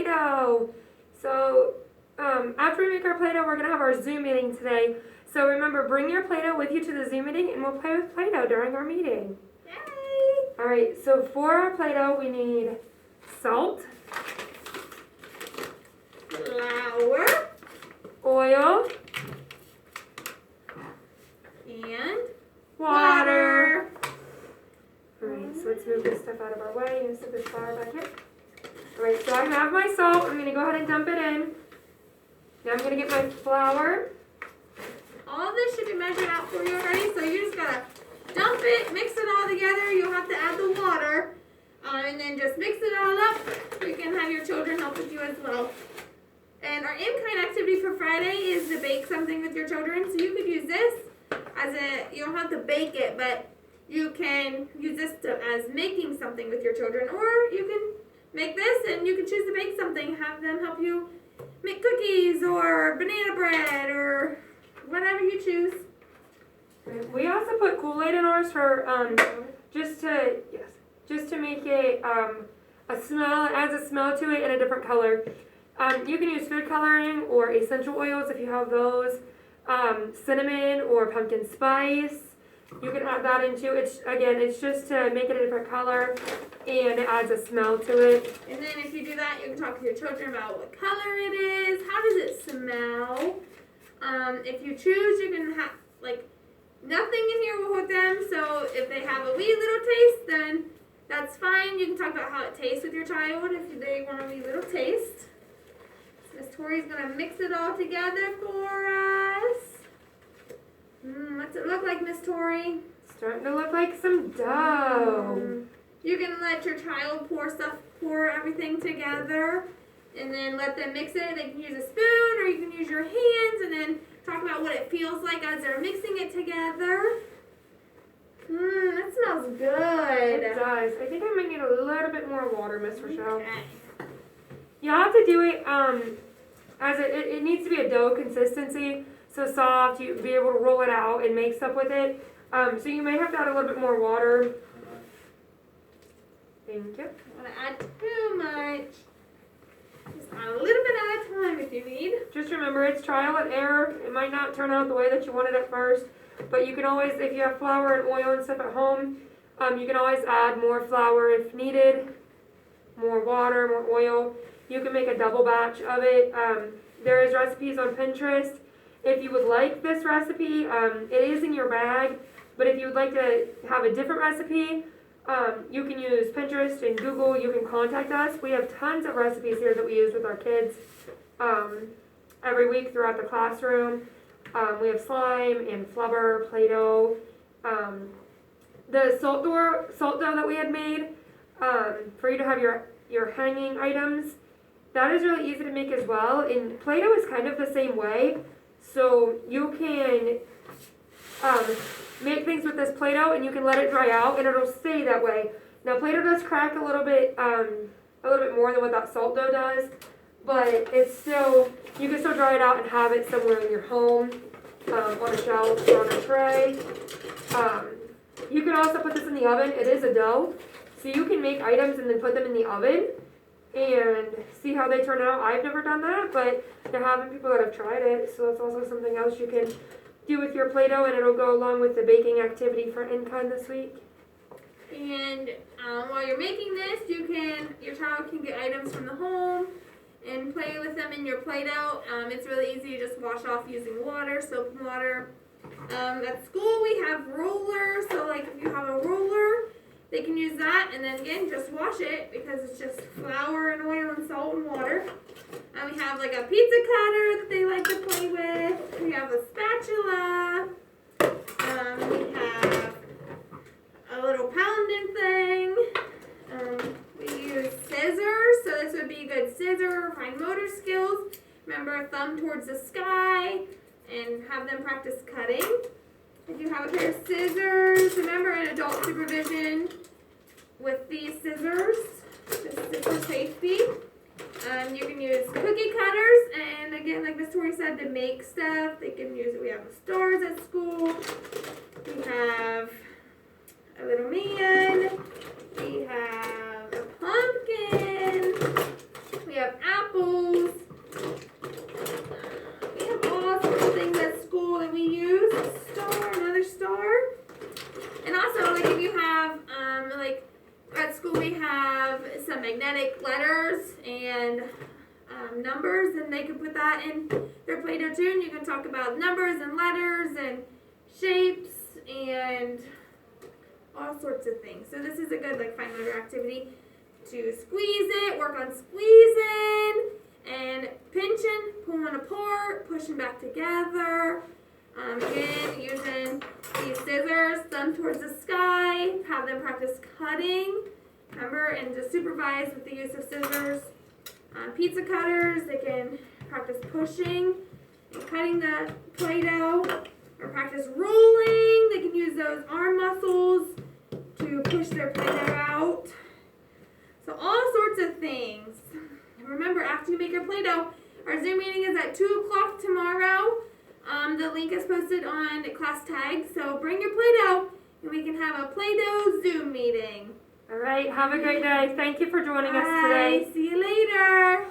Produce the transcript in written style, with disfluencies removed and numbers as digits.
Play-Doh. So after we make our Play-Doh, we're going to have our Zoom meeting today. So remember, bring your Play-Doh with you to the Zoom meeting, and we'll play with Play-Doh during our meeting. Yay! All right, so for our Play-Doh, we need salt, Flour, oil, and water. All right, so let's move this stuff out of our way and set this flour back here. All right, so I have my salt. I'm going to go ahead and dump it in. Now I'm going to get my flour. All this should be measured out for you already, so you just gotta dump it, mix it all together. You'll have to add the water, and then just mix it all up. You can have your children help with you as well. And our in-kind activity for Friday is to bake something with your children. So you could use this as you don't have to bake it, but you can use this as making something with your children, or you can make this and you can choose to bake something. Have them help you make cookies or banana bread or whatever you choose. We also put Kool-Aid in ours for just to make it a smell. It adds a smell to it and a different color. You can use food coloring or essential oils if you have those. Cinnamon or pumpkin spice. You can add that into it. It's just to make it a different color and it adds a smell to it. And then if you do that, you can talk to your children about what color it is, how does it smell. If you choose, you can have nothing in here will hook them. So if they have a wee little taste, then that's fine. You can talk about how it tastes with your child if they want a wee little taste. Miss Tori's gonna mix it all together for us. What's it look like, Miss Tori? Starting to look like some dough. You can let your child pour everything together, and then let them mix it. They can use a spoon, or you can use your hands, and then talk about what it feels like as they're mixing it together. That smells good. It does. I think I might need a little bit more water, Miss Rochelle. Okay. You have to do it as it needs to be a dough consistency, so soft. You be able to roll it out and make stuff with it. So you may have to add a little bit more water. Thank you. I want to add too much. Just add a little bit at a time if you need. Just remember, it's trial and error. It might not turn out the way that you wanted at first, but you can always, if you have flour and oil and stuff at home, you can always add more flour if needed, more water, more oil. You can make a double batch of it. There is recipes on Pinterest. If you would like this recipe, it is in your bag, but if you would like to have a different recipe, you can use Pinterest and Google. You can contact us. We have tons of recipes here that we use with our kids every week throughout the classroom. We have slime and flubber, Play-Doh. The salt dough that we had made for you to have your hanging items, that is really easy to make as well. And Play-Doh is kind of the same way. So you can make things with this Play-Doh and you can let it dry out and it'll stay that way. Now Play-Doh does crack a little bit more than what that salt dough does, but it's still, you can still dry it out and have it somewhere in your home, on a shelf or on a tray. You can also put this in the oven. It is a dough, so you can make items and then put them in the oven and see how they turn out. I've never done that, but there have been people that have tried it, so that's also something else you can do with your Play-Doh, and it'll go along with the baking activity for in-kind this week. And while you're making this, your child can get items from the home and play with them in your Play-Doh. It's really easy to just wash off using water, soap and water. At school we have rollers, so if you have a roller, they can use that, and then again, just wash it because it's just flour and oil and salt and water. We have a pizza cutter that they like to play with. We have a spatula. We have a little pounding thing. We use scissors, so this would be a good scissor, fine motor skills. Remember, thumb towards the sky and have them practice cutting. If you have a pair of scissors, remember in adult supervision with these scissors, just for safety. You can use cookie cutters, and again, like Miss Tori said, to make stuff. They can use it. We have stars at school. We have a little man. We have a pumpkin. We have apples. school we have some magnetic letters and numbers, and they can put that in their Play-Doh too, and you can talk about numbers and letters and shapes and all sorts of things. So this is a good fine motor activity to squeeze it, work on squeezing and pinching, pulling apart, pushing back together. Again, using these scissors, thumb towards the sky, have them practice cutting, remember, and just supervise with the use of scissors. Pizza cutters, they can practice pushing and cutting the Play-Doh, or practice rolling. They can use those arm muscles to push their Play-Doh out. So all sorts of things. And remember, after you make your Play-Doh, our Zoom meeting is at 2 o'clock tomorrow. The link is posted on class tag, so bring your Play-Doh and we can have a Play-Doh Zoom meeting. All right, have a great day. Thank you for joining us Bye. today. See you later.